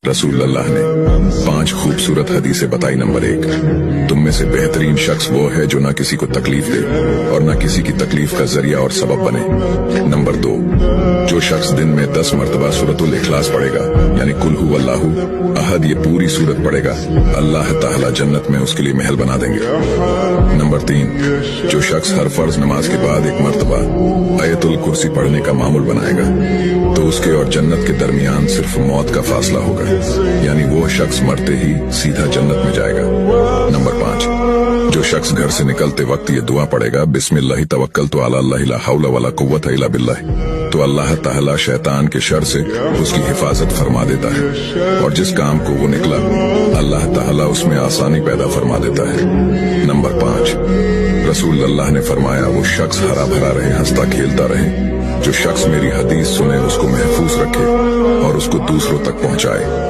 रसूल अल्लाह ने 5 खूबसूरत हदीसें बताई। नंबर 1, तुम में से बेहतरीन शख्स वो है जो ना किसी को तकलीफ दे और ना किसी की तकलीफ का जरिया और सबब बने। नंबर 2, जो शख्स दिन में 10 मरतबा सूरतुल इखलास पढ़ेगा, यानी कुल हु अल्लाहु अहद, ये पूरी सूरत पढ़ेगा, अल्लाह ताला जन्नत में उसके लिए महल बना देंगे। नंबर 3, जो शख्स हर फर्ज नमाज के बाद 1 मरतबा आयतुल कुर्सी पढ़ने का मामूल बनाएगा, तो उसके और जन्नत के दरमियान सिर्फ मौत का फासला होगा, यानी वो शख्स मरते ही सीधा जन्नत में जाएगा। नंबर 5, जो शख्स घर से निकलते वक्त ये दुआ पढ़ेगा, बिस्मिल्लाहि तवक्कलतु अला अल्लाह ला हौला वला कुव्वता इल्ला बिल्लाह, तो अल्लाह ताला शैतान के शर से उसकी हिफाजत फरमा देता है और जिस काम को वो निकला अल्लाह ताला उसमें आसानी पैदा फरमा देता है। नंबर 5, रसूल अल्लाह ने फरमाया, वो शख्स हरा भरा रहे, हंसता खेलता रहे। जो शख्स मेरी हदीस सुने उसको महफूज रखे और उसको दूसरों तक पहुंचाए।